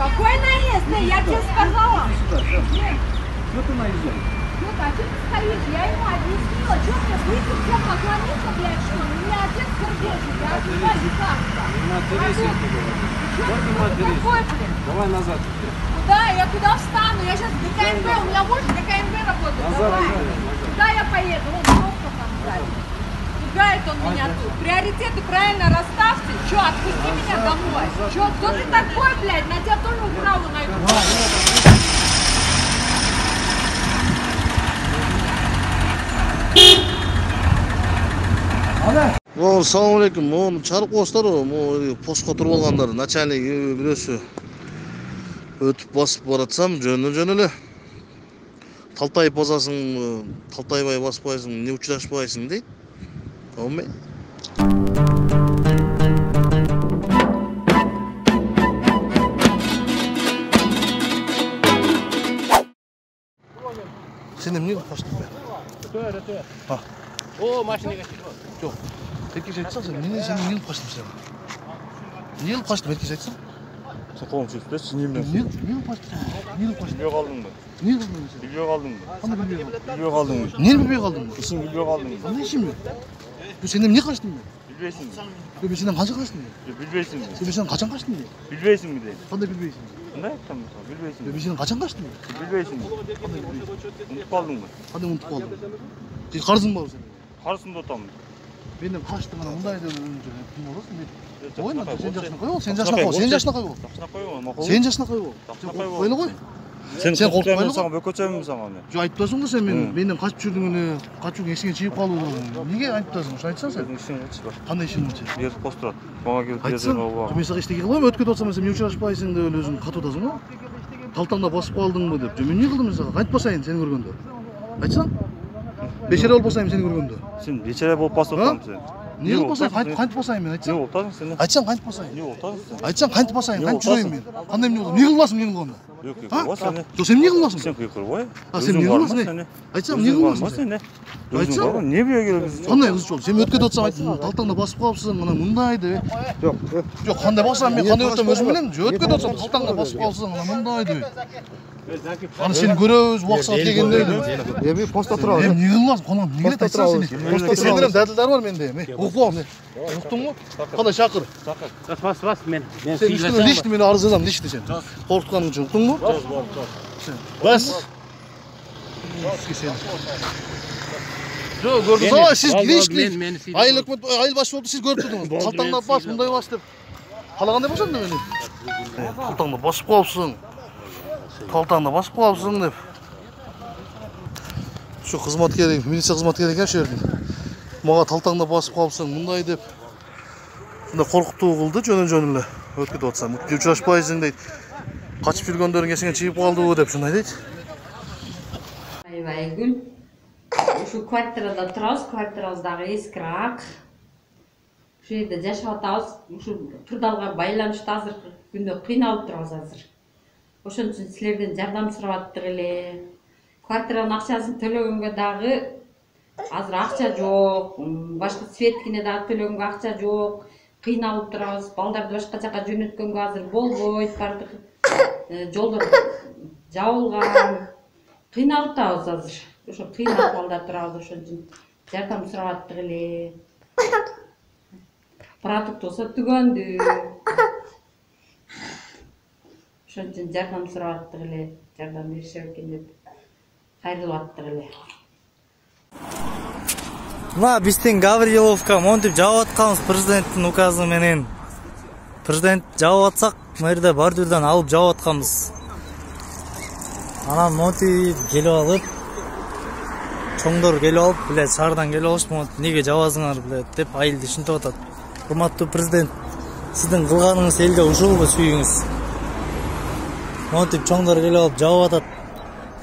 Какой наезд? Я тебе сказала. Что ты наезжаешь? Ну, а что ты стоишь? Я ему объяснила, что мне выйти всем поклониться, блядь, что? У меня отец сердечный, я отзываю как-то. Какой, блин? Давай назад. Куда? Я куда встану? Я сейчас в ДКМБ, у меня муж в ДКМБ работает. Давай. Куда я поеду? Вон, просто там сзади. Пугает он меня тут. Приоритеты правильно расставьте. Че, отпусти меня домой. Че, кто ты такой, блядь? На тебя тоже управу найду. Assalamu alaikum. Mo çarık dostlar o. Mo postga turib olganlar. Начальник birisi ötüp basıp baratsam жөнүн эле. Талтайып басасың, талтайбай баспайсың, не учурашпайсың дейт. Олмай. Sen emniyet kaçtın be? Tövbe. Ha. O maşına geçti. Yok. Peki sen sen niye yıl kaçtın sen? Niye yıl kaçtın peki sen? Soğuk çıktı, sinirli. Niye kaçtın? Niye kaçtın? Biliyor kaldın mı? Niye kaldın sen? Biliyor kaldın mı? Hani biliyor kaldın? Biliyor kaldın mı? Niye biliyor kaldın? İşin biliyor kaldın mı? Ne işin mi? Bu senden niye kaçtın mı? Bilmeysin mi? Ben senden kaça kaçtın mı? Bilmeysin mi? Ben senden kaçan kaçtın mı? Bilmeysin mi değil? Hani bilmeysin. Ne? Tamam. Bilmeysin mi? Ben senden kaçan kaçtın mı? Bilmeysin mi? Unutup kaldın mı? Hadi unutup kaldım. Siz karısın var senin. Karşısında otamın. Benim kaçtım ana bunday da önce kim olursun dedi. Sen Oyna sen yaşına koy ol. Sen yaşına yaşına koy. koy. Sen yaşına koy ol. Yaşına koyma. Makul. Sen yaşına koy ol. Koyla koy. Sen Sen korkutmayın korkmayın sana, bököteceğim sana ne? Şu ayıptasın da sen benden kaçıp çürdüğünü, kaçıp eşiğe çiğip kaldı. Niye ayıptasın? Şu ayıtsan sen. Senin işin hiç var. Qanday işin var? Bir yer posturat. Bana gelip Айтсаң, мен саған ештеңе қылмаймын, өтіп кетіп отырсам, сен не ұшырашпайсың деп өзің қатып отырсың ғой. Қалтаңда басып қалдың ба деп. Мен не қылдым мен саған? Қайтып басайын сені көргенде. Айтсаң? Бешере болып басайын сені көргенде. Sen бешере болып басып отырсың сен. Не қылып басайын? Қайтып басайын мен Не айтсаң? болып отырсың сен? Айтсаң қайтып басайын. Не болып отырсың сен? Айтсаң қайтып басайын, қайтып жүрейін мен. Қандай не болды? Не қыласың менің қолымда? Yok yok sen ne? Жоқ, сен не қыласың? Sen kıyıkır koy. Sen не қыласың не? Айтсам не қыласың sen? сен? Айтсам не бере келесің? Қандай қыз жол? Сен өтіп кетіп отырсам айттым, талтаңда басып қалыпсың, мына мындай деп. Жоқ, қандай басам мен қандай өтсем өзім білемін. Өтіп кетіп отырсам талтаңда басып қалыпсың, мына мындай деп. Аны сені көрөбүз, уақытса келгенде. Мен постта тұрам. Не қыласың? Қонам не келет айтсаң сен? Сендер дәлелдер бар менде. Оқып ал. Ұқтың ғой? Қандай шақыр? Бас мен. Сен лично мені арыз жазамын, лично сен. Қорқытқаның үшін, ұқтың ғой? Бас. Жоқ, көрдіңіз ғой, сіз лично айыл басшы болды, сіз көріп тұрдыңыз. Қалтаңда бас, мұндай бас деп. Қалағандай болсаң да мені. Қалтаңда басып қалыпсың. Қалтаңда басып қалыпсың деп. Şu қызматкер, милиция қызматкері екен şu жердің. Маға талтаңда басып қалыпсың, мұндай деп. Сонда қорқыту қылды жөнін-жөнілі. Өтіп кетіп отырсам, ұшырашпайсың дейді. Қашып жүргендерің есіңе жиып қалды деп шындай дейді. Айгүл. Şu kvartirada тұрабыз, квартирабыздағы ескі ақ. Şu жерде жашап атабыз. Şu қырдалға байланышты азыркы күндө кыйналып турабыз азыр. Ошон үчүн силерден жардам сурап аттык эле. Квартиранын акчасын төлөгөнгө дагы азыр акча жок, башка светкине дагы төлөгөнгө акча жок. Кыйналып турабыз. Балдарды башка жака жөнөткөнгө азыр болбойт, бардык жолдор жабылган. Кыйналып атабыз азыр. Ошо кыйналып балдар турабыз, ошон үчүн жардам сурап аттык эле. Продукт болсо түгөндү. Ошон үчүн жардам сурап аттык эле. Жардам беришет экен деп кайрылып аттык эле. Мына биздин Гавриловка монтип жаап атканбыз президенттин указы менен. Президент жаап атсак, мэрде бордюрдан алып жаап атканбыз. Анан монтип келип алып, чоңдор келип алып, биле шаардан келип алышты, неге жабасыңар биле деп айылды ушинтип атат. Урматтуу президент, сиздин кылганыңыз элге ушулбу сүйүңүз. Монтип чоңдор келип алып жаап атат.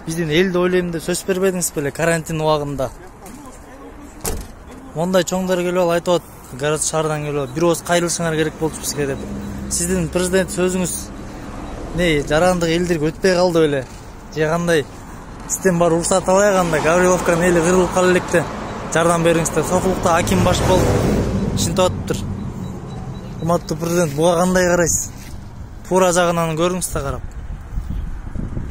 Биздин элди ойлойм деп сөз бербедиңиз беле карантин убагында. Мондай чоңдор келип алып айтып атат, город шаардан келип алып, бир ооз кайрылышыңар керек болчу бизге деп. Сиздин президент сөзүңүз не жарандык элдерге өтпөй калды беле? Же кандай? Сизден бар уруксат алайык анда, Гавриловканын эли кырылып кала электе. Жардам бериңиздер. Сокулукта аким баш болуп ушинтип атыптыр. урматтуу президент, буга кандай карайсыз? Пура жагынан көрүңүз да карап.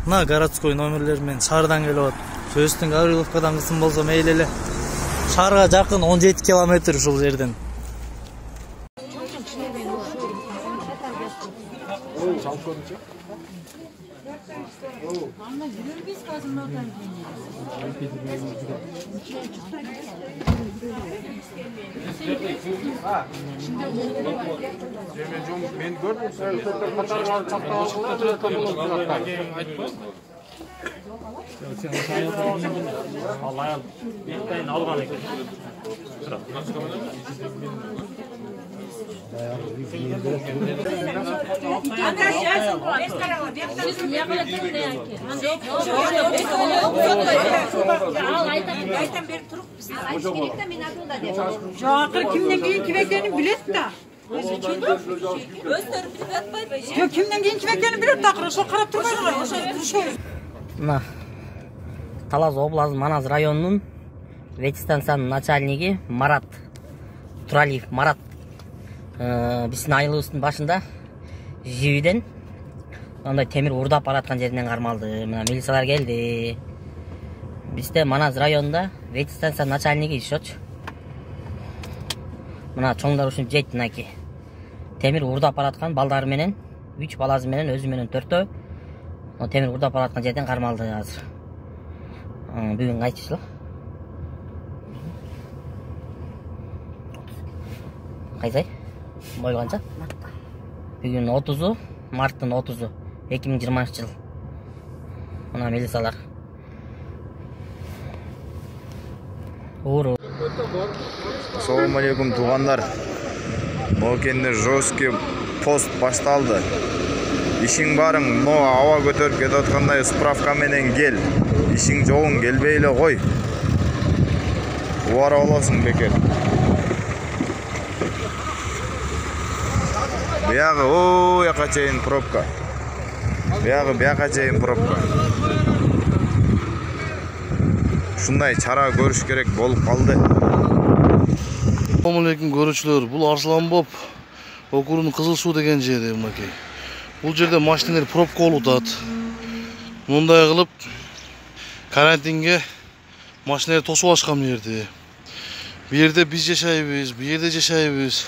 Мына городской номерлер менен шаардан келип атат. Сөзтүн Гавриловкадан кысым болсо мейли эле. Шаарга жакын 17 километр ушул жерден. Ben gördüm. Katarlar Allah'ım. Ben algan ekan. Akır kimden keyin kiveklerini bilет da. Yok kimden keyin kiveklerini bilet da. Ошо карап турбайбы? Ошо турушабыз. Мына Талас областы Манас районунун ветстанциянын начальниги Марат Туралиев Марат биздин айылыбыздын башында жибиден андай темир урдап бараткан жеринен кармалды. Мына милициялар келди. Бизде Манас районунда ветстанциянын начальниги ишочу. Мына чоңдар ушинтип жейт мынакей. Темир урдап бараткан балдары менен 3 баласы менен өзү менен 4төө темир урдап бараткан жерден кармалды азыр. Бүгүн кайчы жыл? Кайсы ай? Бойлу канча? Бүгүн 30 марттын 30 2020 жыл. Мына милициялар. Assalomu alaykum tuğanlar. Mokende жесткий пост башталды. Ишиң барың, но ава көтөрүп кетип аткандай справка менен кел. Ишиң жоғың келбей эле кой. Убара болосуң бекер. Биягы о яка чейин пробка. Бияка чейин пробка. Ушундай чара көрүш керек болуп калды. Assalamu alaykum көрүүчүлөр. Бул Арсланбоп округунун Кызыл суу деген жери мынакей. Бул жерде машиналар пробка болуп атат. Мындай кылып карантинге машиналар тосуп алышкан жерди. Бу жерде биз жашайбыз, бу жерде жашайбыз.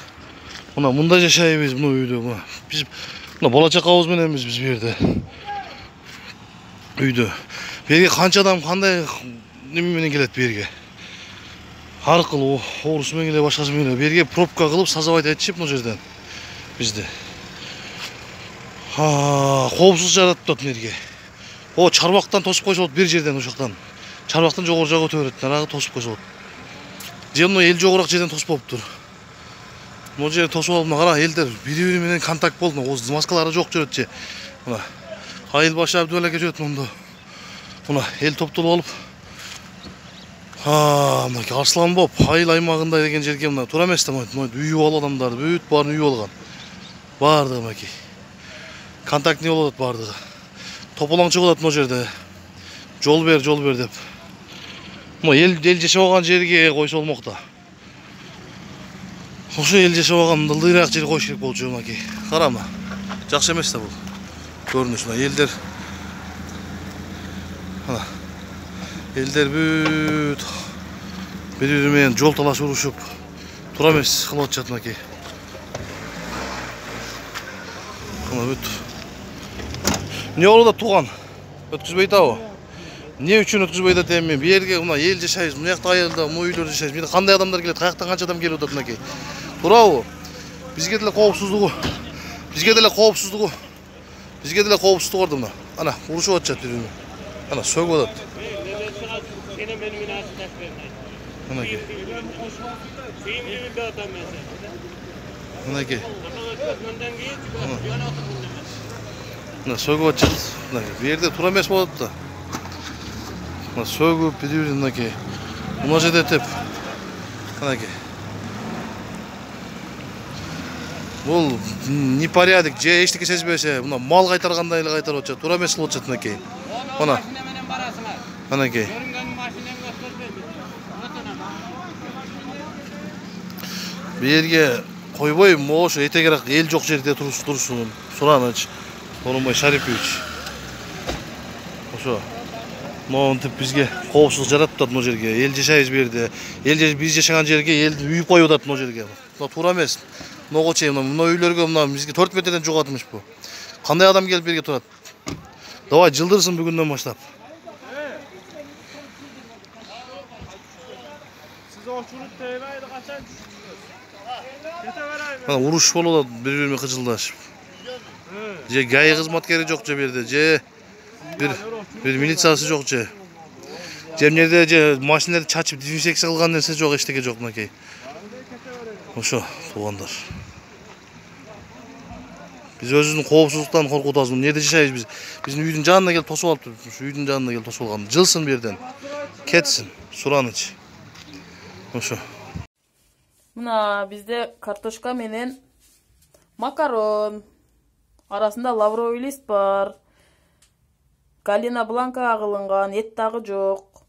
Мында жашайбыз, мына үйдө. Биз мына бала чакабыз мененбиз биз бу жерде. Үйдө. Бу жерге канча адам кандай неме менен келет бу жерге? Ар кыл оорусу менен эле башкасы менен бу жерге пробка кылып сазабайт айтышып мына жерден бизде. Коопсуз жаратып атат мерге. О чарбактан тосуп койсо болот бир жерден ошоктан. Чарбактан жогору жагы өтө берет, нарагы тосуп койсо болот. Же мына эл жогорак жерден тосуп болуптур. Мына жерде тосуп алып кара элдер бири-бири менен контакт болду. Оз маскалары жок жүрөт же. Мына айыл башы Абдул аке жүрөт мында. Мына эл топтолуп алып мына Арсланбоп айыл аймагында деген жерге мына туура эмес да, мына үйү алып адамдарды бүт баарын үйү алган. Бардыгы мынакей. Контакт не болот бардыгы. Тополоң чыгып атат мына жерде. Жол бер деп. Мына эл жашабаган жерге койсо болмок да. Ошо эл жашабаган ылдыйраак жерге коюш керек болчу мынакей. Карама. Жакшы эмес да бул. Көрүнүш мына элдер. Мына элдер бүт бири-бири менен жол талаш урушуп туура эмес кылып атышат мынакей. Мына бүт. Не болуп атат туган? Өткүзбөй атабы? Не үчүн өткүзбөй атат эми? Бу жерге мына эл жашайбыз, мына жакта айылда, мына үйлөр жашайбыз. Менде кандай адамдар келет? Каяктан канча адам келип атат мынакей? Туурабы? Бизге деле коопсуздугу. Бизге деле коопсуздугу бар мына. Ана урушуп атышат бири-бири. Ана сөгүп атат. Мынакей. Мынакей. Мына сөгүп атышат. Мынакей. Бу жерде туура эмес болот да. Мына сөгүп бири-бири мынакей. Мына жерде теп. Мынакей. Бул непорядок, же эчтеке сезбесе, мына мал кайтаргандай эле кайтарып атышат. Туура эмес кылып атышат мынакей. Мына. Мынакей. Бу жерге койбой, ошо этегерээк эл жок жерде турсун. Сураныч Сооронбай Шарипович. Ошо монтип бизге коопсуздук жаратып атат могу жерге. Эл жашайбыз бу жерде. Биз жашаган жерге элди үйүп коюп атат могу жерге. Туура эмес. Ного чейин мына үйлөргө мына бизге 4 метрден жок атмыш бу. Кандай адам келип берге турат? Давай жылдырсын бүгүндөн баштап. Siz oşurut teybeydi kaçan düştünüz? Kete vereyim. Мына уруш болуп атат бири-бирине кыжылдашып. Же ГАИ кызматкери жок же берде, же бир милициясы жок же. Же эмнеде же машиналарды чачып дезинфекция кылган нерсе жок, эчтеке жок мынакей. Ошо туугандар. Биз өзүбүздүн коопсуздуктан коркуп атабыз. Эмнеде жашайбыз биз? Биздин үйдүн жанына келип тосуп алып турупуз. Үйдүн жанына келип тосуп алган. Жылсын бу жерден. Кетсин. Сураныч. Ошо. Мына бизде картошка менен макарон. Арасында лавровый лист бар. Галина бланка агылынган, эт дагы жок.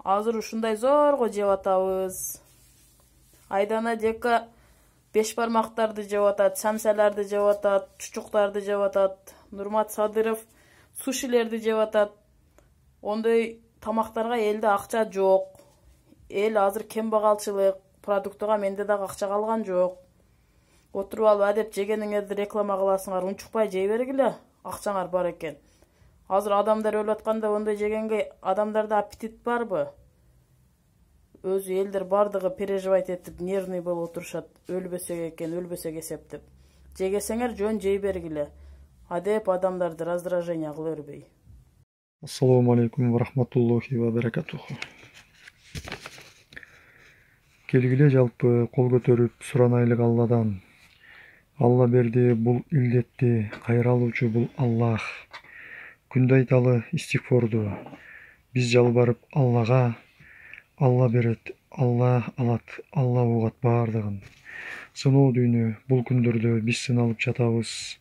Азыр ушундай зорго жеп атабыз. Айдана дека 5 бармактарды жеп атат, самсаларды жеп атат, чучуктарды жеп атат. Нурмат Садыров сушилерди жеп атат. Ондой тамактарга элде акча жок. Эл азыр кембагалчылык, продуктуга менде дагы акча калган жок. Отуруп алып адеп жегениңерди реклама кыласыңар, унчукпай жей бергиле, акчаңар бар экен. Азыр адамдар өлүп атканда ондой жегенге адамдарда аппетит барбы? Өзү элдер бардыгы переживать этип, нервный болуп отурушат, өлбөсөк экен, өлбөсөк эсептеп. Жегесеңер жөн жей бергиле. Адеп адамдарды раздражение кыла бербей. Ассаламу алейкум ва рахматуллахи ва баракатуху. Келгиле жалпы кол көтөрүп суранайлык Алладан. Алла берди бул илдетти, кайралуучу бул Аллах. Күндө айталы истигфорду. Биз жалбарып Аллага, Алла берет, Алла алат, Алла угат бардыгын. Сыноо дүйнө бул күндөрдө биз сыналып жатабыз.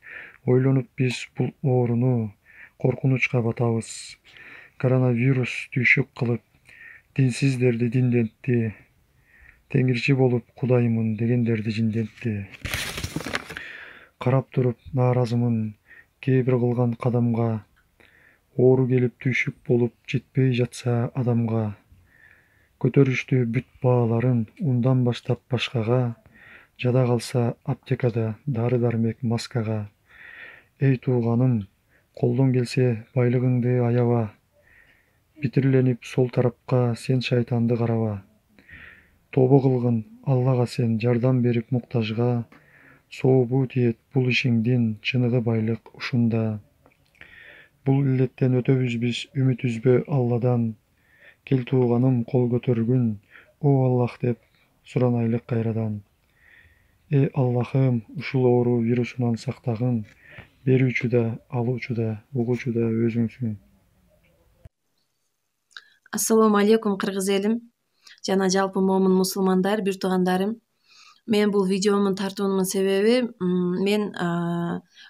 Ойлонуп биз бул ооруну, коркунучка батабыз. Коронавирус түйшүк кылып, динсиздерди диндентти. Теңирчи болуп Кудаймын дегендерди жиндентти. Карап туруп нааразымын кээ бир кылган кадамга. Оору келип түйшүк болуп жетпей жатса адамга. Көтөрүштү бүт бааларын ундан баштап башкага. Жада калса аптекада дары-дармек маскага. Эй тууганым, колдон келсе байлыгыңды аяба. Битирленип сол тарапка сен шайтанды караба. Тобо кылгын Аллага сен жардам берип муктажга. Сообу тиет бул ишиңдин чыныгы байлык ушунда. Бул илеттен өтөбүз биз үмүт үзбө Алладан. Кел тууганым кол көтөргүн, о Аллах деп суранайлык кайрадан. Аллахым, ушул оору вирусунан сактагын. Берүүчү да, алуучу да, угуучу да өзүңсүң. Ассаламу алейкум кыргыз элим. Жана жалпы момун мусулмандар, бир туугандарым. Мен бул видеомун тартуунун себеби мен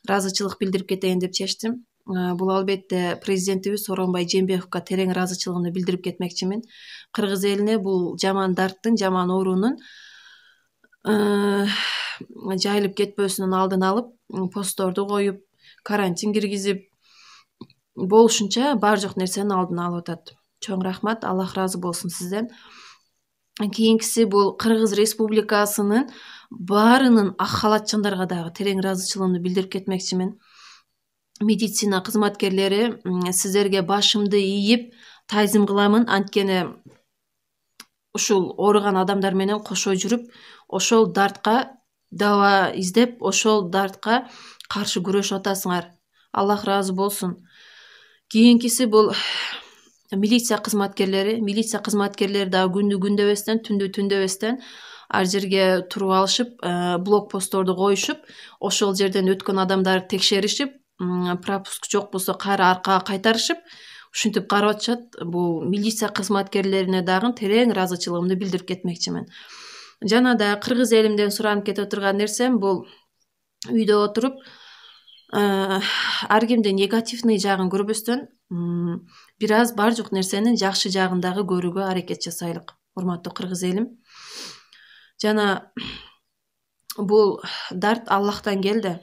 ыраазычылык билдирип кетейин деп чечтим. Бул албетте президентибиз Сооронбай Жээнбековго терең ыраазычылыгымды билдирип кетмекчимин. Кыргыз элине бул жаман дарттын, жаман оорунун жайылып кетпөсүнүн алдын алып, постторду коюп, карантин киргизип, болушунча бар жок нерсенин алдын алып атат. Чоң рахмат, Аллах разы болсун сизден. Кийинкиси бул Кыргыз Республикасынын баарынын ак халатчандарга дагы терең ыраазычылыгымды билдирип кетмекчимин. Медицина кызматкерлери, сиздерге башымды ийип тайзим кыламын, анткени ушул ооруган адамдар менен кошо жүрүп, ошол дартка даба издеп, ошол дартка каршы күрөшүп атасыңар. Аллах разы болсун. Кийинкиси бул милиция кызматкерлери дагы күндү күндөбөстөн, түндү түндөбөстөн ар жерге туруп алышып, блокпостторду коюшуп, ошол жерден өткөн адамдарды текшеришип, пропуск жок болсо кайра аркага кайтарышып, ушинтип карап атышат. Бул милиция кызматкерлерине дагы терең ыраазычылыгымды билдирип кетмекчимин. Жана да кыргыз элимден суранып кетип турган нерсем бул үйдө отуруп ар кимдин негативный жагын көрбөстөн бир аз бар жок нерсенин жакшы жагын дагы көрүүгө аракет жасайлык. Урматтуу кыргыз элим. Жана бул дарт Аллахтан келди.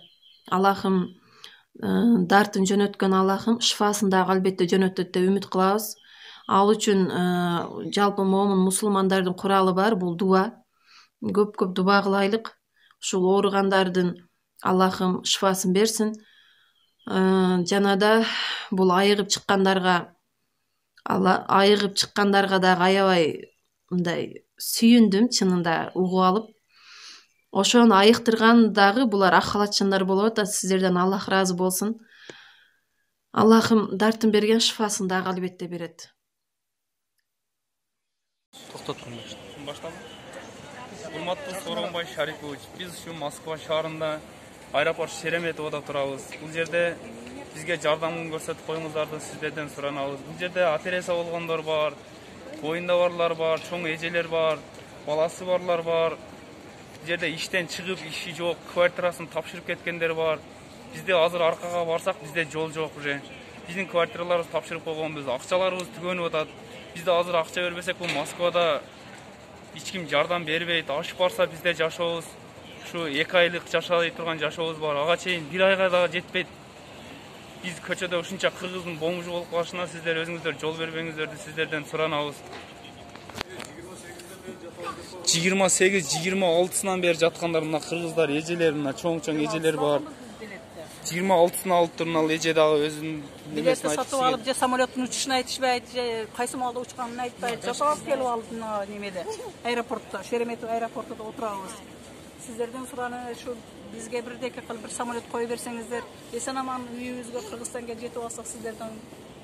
Аллахым дартын жөнөткөн Аллахым шифасын дагы албетте жөнөтөт деп үмүт кылабыз. Ал үчүн жалпы момун мусулмандардын куралы бар, бул дуа. Көп дуа кылайлык. Ушул ооругандардын Аллахым шифасын берсин. Жанада бул айыгып чыккандарга дагы аябай мындай сүйүндүм, чынында угуп алып. Ошону айыктырган дагы булар ак халатчандар болуп атат. Сиздерден Аллах ыраазы болсун. Аллахым дартын берген шифасын дагы албетте берет. Башталды. Урматтуу Сооронбай Шарипович, биз ушу Москва шаарында аэропорт Шереметоводо турабыз. Бул жерде бизге жардамын көрсөтүп коюңуздарды сиздерден суранабыз. Бул жерде операция болгондор бар, боюнда барлар бар, чоң эжелер бар, баласы барлар бар. Бул жерде иштен чыгып, иши жок, квартирасын тапшырып кеткендер бар. Бизде азыр аркага барсак, бизде жол жок уже. Биздин квартираларыбыз тапшырып койгонбуз, акчаларыбыз түгөнүп атат. Бизде азыр акча бербесек, бул Москвада эч ким жардам бербейт. Ашып барса бизде жашообуз ушу 2 айлык жашай турган жашообуз бар. Ага чейин 1 айга дагы жетпейт. Биз көчөдө ушунча кыргыздын бомжу болуп калышына сиздер өзүңүздөр жол бербеңиздерди сиздерден суранабыз. 28-26-сынан бери жаткандар мына кыргыздар эжелер, мына чоң эжелер бар. 26-сына алып тур, мына эже дагы өзүнүн билетти сатып алып, же самолеттун учушун айтышпайт, же кайсы маалда учканын айтпайт. Жашап келип алып мына немеде, аэропортто, Шереметов аэропортунда отурабыз. Сиздерден сураны ушу бизге бирдеке кылып бир самолет кое берсеңиздер, эсен аман үйүбүзгө Кыргызстанга жетип алсак сиздерден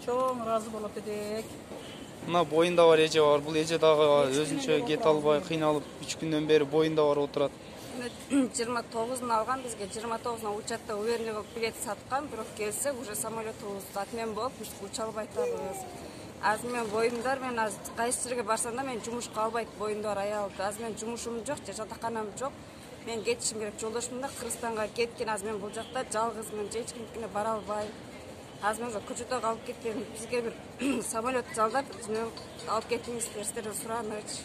чоң ыраазы болот эдик. Мына боюнда бар эже бар. Бул эже дагы өзүнчө кете албай кыйналып 3 күндөн бери боюнда бар отурат. 29-ны алган, бизге 29-на учетта уверенный болуп билет саткан, бирок келсек уже самолетубуз отмен болуп, биз уча албай атабыз. Азыр мен боюндар, мен азыр кайсы жерге барсам да мен жумушка албайт боюндар аялды. Азыр мен жумушум жок, же жатаканам жок. Мен кетишим керек. Жолдошум да Кыргызстанга кеткен, азыр мен бул жакта жалгызмын, эч кимдикине бара албайм. Азыр мен көчөдө калып кеткен, бизге бир самолет жалдап, алып кетиңиздер, сиздерден суранычы.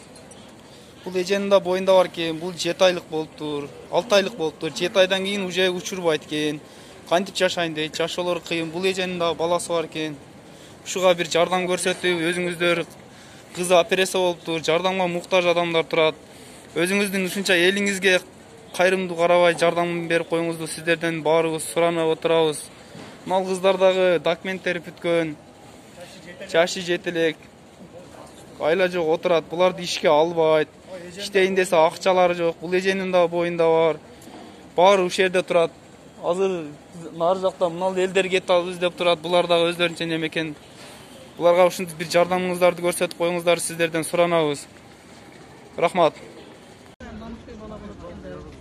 Бул эженин да боюнда бар экен, бул 7 айлык болуптур, 6 айлык болуптур. 7 айдан кийин уже учурбайт экен. Кантип жашайын дейт, жашоолору кыйын. Бул эженин да баласы бар экен. Ушуга бир жардам көрсөтүп, өзүңүздөр кызы операция болуптур, жардамга муктаж адамдар турат. Өзүңүздүн ушунча элиңизге кайрымдуу карабай жардам берип коюңузду сиздерден баарыбыз суранып отурабыз. Мал кыздар дагы документтери бүткөн, жашы жетелек, айла жок отурат. Буларды ишке албайт. Иштейин десе акчалары жок. Бул эженин да боюнда бар. Баары ушул жерде турат. Азыр нары жакта мына элдер кетип алып издеп турат. Булар дагы өздөрүнчө неме экен. Буларга ушинтип бир жардамыңыздарды көрсөтүп коюңуздарды сиздерден суранабыз. Рахмат.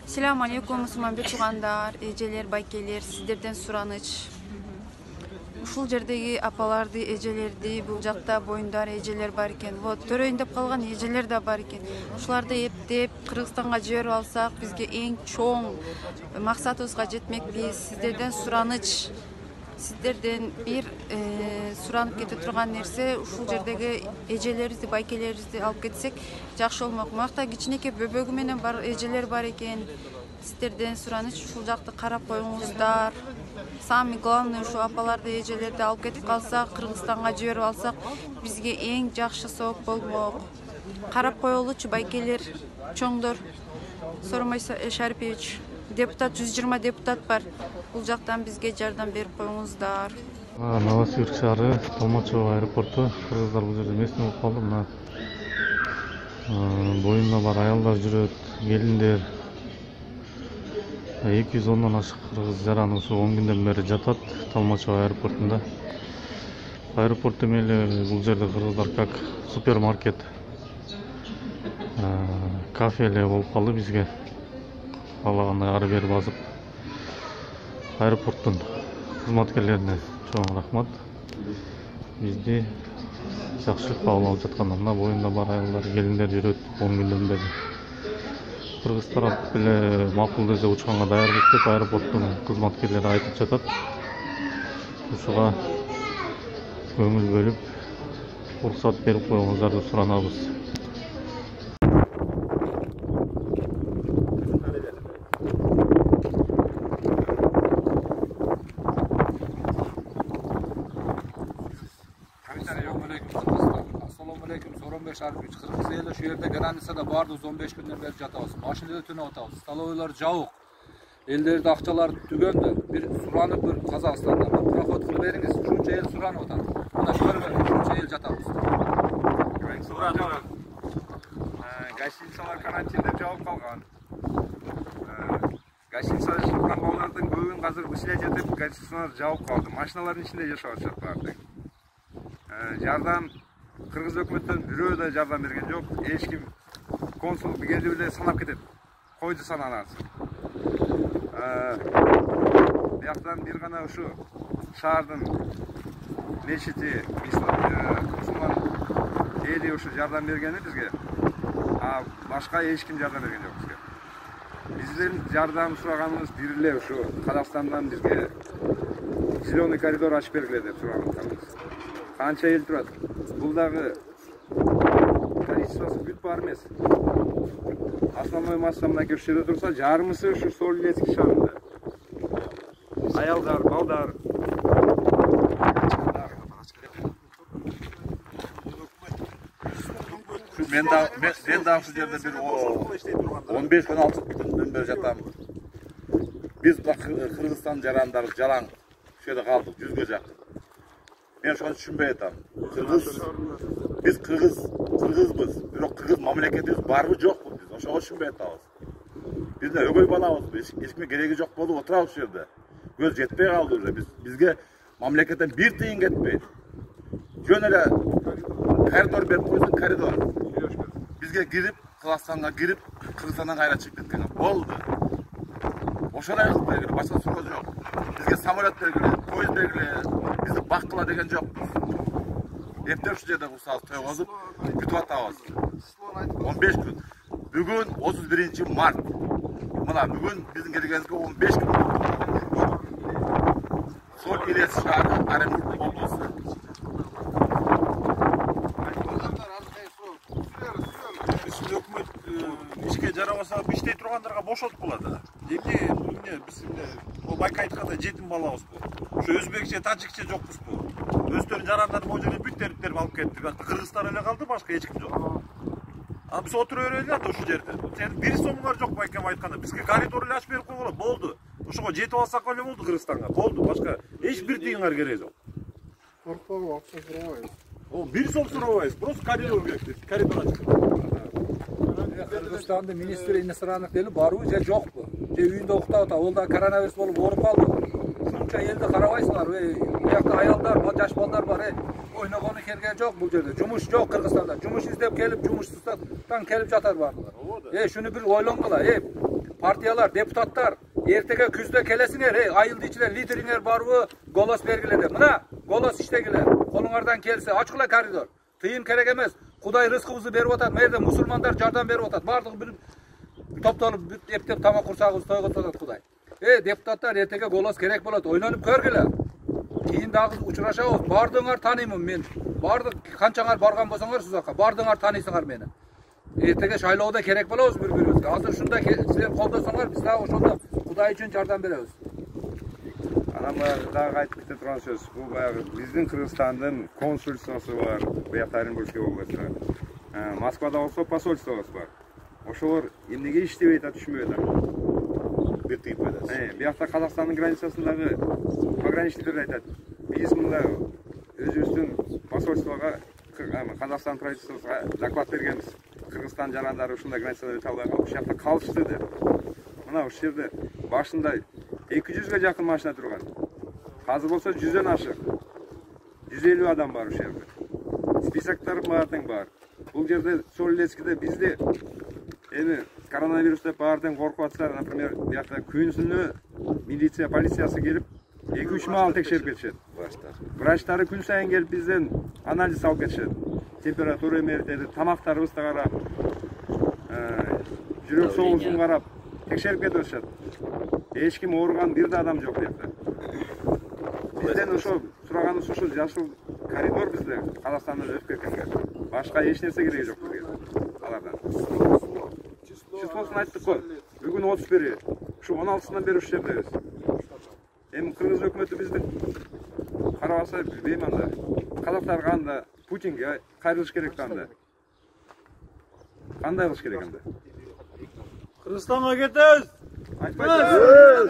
Selamünaleyküm алейкум, мусулман туугандар, эжелер, байкелер, сиздерден сураныч. Ушул жердеги апаларды, эжелерди, бул жакта боюндар эжелер бар экен. Вот, төрөйүн деп калган эжелер да бар экен. Ушуларды эптеп Кыргызстанга жиберип алсак, бизге эң чоң максатыбызга жетмекпиз. Сиздерден сураныч. Сиздерден бир суранып кете турган нерсе, ушул жердеги эжелерибизди, байкелерибизди алып кетсек жакшы болмок. Муякта кичинекей бөбөгү менен бар эжелер бар экен. Сиздерден сураныч, ушул жакты карап коюңуздар. Самый главный ушу апаларды, эжелерди алып кетип калсак, Кыргызстанга жиберип алсак, бизге эң жакшы сооп болмок. Карап коелучу байкелер, чоңдор. Сооронбай Шарипович, депутат 120 депутат бар. Бул жактан бизге жардам берип коюңуздар. Новосибирск шаары, Толмачево аэропорту, кыргыздар бул жерде местный болуп калды. Мына боюнда бар аялдар жүрөт, келиндер. 210-дан ашык кыргыз жараны ушу 10 күндөн бери жатат Толмачево аэропортунда. Аэропорт демели бул жерде кыргыздар как супермаркет, кафе эле болуп калды бизге. Каалагандай ары бери басып. Аэропорттун кызматкерлерине чоң рахмат. Бизди жакшы кабыл алып жаткандарына, боюнда бар аялдар, келиндер жүрөт 10 күндөн бери. Кыргыз тарап эле макул деже учканга даярбыз деп аэропорттун кызматкерлери айтып жатат. Ушуга көңүл бөлүп, уруксат берип коюңуздарды суранабыз. 15-3 Kırgız eli şu yerde granitsada bardız 15 günden beri жатабыз. Машинада түнөп атабыз. Столовойлар жабык. Элдерде акчалар түгөндү. Bir суранып bir Казакстандан bir проход кылып бериңиz. Ушунча эл суранып атат. Мына көргөн ушунча эл жатабыз. Гостиницалар карантинде жабып калган. Гостиницада жаткан балдардын көбүн азыр ушулай жетип, гостиницалар жабып калды. Машиналардын ичинде жашап атышат баардыгы. Жардам Кыргыз өкмөттөн бирөө да жардам берген жок. Эч ким консул келди эле санап кетет. Койду сананасын. Бияктан бир гана ушу шаардын мечити, мусулман эли ушу жардам бергени бизге. Башка эч ким жардам берген жок бизге. Биздин жардам сураганыбыз бир эле ушу Казакстандан бизге зеленый коридор ачып бергиле деп сураганбыз. Канча эл турат? Бул дагы количествосы бүт бар эмес. Основной масса мына жерде турса, жарымысы ушу Солилецк шаарында. Аялдар, балдар. Мен дагы ушул жерде бир 15-16 күндөн бери жатам. Биз Кыргызстан жарандары жалаң ушул жерде калдык, 100ге жакын. Мен ошону түшүнбөй атам. Биз кыргызбыз, бирок кыргыз мамлекетибиз барбы жокпу биз? Ошого түшүнбөй атабыз. Биз да өгөй балабыз, эч кимге кереги жок болуп отурабыз ушул жерде. Көз жетпей калды уже. Бизге мамлекеттен бир тыйын кетпейт. Жөн эле коридор берип койдун, коридор. Бизге кирип, Казакстанга кирип, Кыргызстандан кайра чыгып кеткен. Болду. Ошондой кылып бергиле, башка суроо жок. Бизге самолет бергиле, поезд бергиле, бизди баккыла деген жок. Эптеп ушул жерде курсабыз, тойгозуп, күтүп атабыз. 15 күн. Бүгүн 31-март. Мына бүгүн биздин келгенибизге 15 күн. Солилецк шаары, Оренбург облусу. Өкмөт ишке жарабаса иштей тургандарга бошотуп калат. Эмне биз бул байка айткандай жетим балабызбы? Ошо өзбекче, тажикче жокпузбу? Өздөрүнүн жарандарын могу жерге бүт алып кетти. Кыргызстан эле калды, башка эч ким жок. Биз отура берели ата ушул жерде. Бир сомуңар жок байкем айтканда. Бизге коридор эле ачып берип койгула, болду. Ошого жетип алсак эле болду Кыргызстанга. Болду, башка эч бир тыйынга кереги жок. Коркпогула, акча сурабайбыз. Бир сом сурабайбыз, просто коридор керек, коридор ачып. Кыргызстандын министри иностранных дели барбы же жокпу? Же үйүндө уктап атат, ол да коронавирус болуп ооруп калды. Ушунча элди карабайсыңар, биякта аялдар, жаш балдар бар, ойногону керген жок бул жерде. Жумуш жок Кыргызстанда. Жумуш издеп келип, жумушсуздан келип жатар баардыгы. Шуну бир ойлоңгула, партиялар, депутаттар, эртеге күздө келесиңер, айылды ичилер, лидериңер барбы, голос бергиле деп. Мына, голос иштегиле. Колуңардан келсе, ачкыла коридор. Тыйын керек эмес. Кудай рызкыбызды берип атат. Мына жерде мусулмандар жардам берип атат. Бардыгы бир топтолуп эптеп тамак курсагыбызды тойготуп атат Кудай. Депутаттар, эртеге голос керек болот. Ойлонуп көргүлө. Кийин дагы учурашабыз. Бардыгыңар тааныймын мен. Бардык канчаңар барган болсоңор сиз жака, бардыгыңар тааныйсыңар мени. Эртеге шайлоодо керек болобуз бири-бирибизге. Азыр ушундай силер колдосоңор, биз дагы ошондо Кудай үчүн жардам беребиз. Анан дагы айтып кете турган сөз. Бул баягы биздин Кыргызстандын консульствосу бар, буякта Оренбургский областта. Москвада болсо посольствобуз бар. Ошолор эмнеге иштебей атат түшүнбөй атам. Бир тыйып коет. Буякта Казакстандын границасындагы пограничниктер айтат. Биз мында өзүбүздүн посольствого, Казакстан правительствосуна доклад бергенбиз. Кыргызстан жарандары ушундай границада өтө албай калып, ушул жакта калышты деп. Мына ушул жерде башында 200ге жакын машина турган. Азыр болсо 100дөн ашык. 150 адам бар ушул жерде. Списоктор баардыгы бар. Бул жерде Солилецкиде бизди коронавирус деп баардыгы коркуп атса, например, буякта күнүнө милиция, полициясы келип 2-3 маал текшерип кетишет. Врачтары күн сайын келип бизден анализ алып кетишет. Температура меритеди, тамактарыбызды карап, жүрөк соолугун карап, текшерип кетишет. Эч ким ооруган бир да адам жок буякта. Бизден ошо сураганыбыз ушул жашыл коридор бизде Казакстандан өтүп кеткенге. Башка эч нерсе кереги жок бизге. Алардан. Числосун айттык го. Бүгүн 31. Ушу 16-сынан бери ушул жердебиз. Эми Кыргыз өкмөтү бизди карабаса билбейм анда. Казактар кандай Путинге кайрылыш керек анда. Кандай кылыш керек энди? Кыргызстанга кетебиз. Айтпайсыз?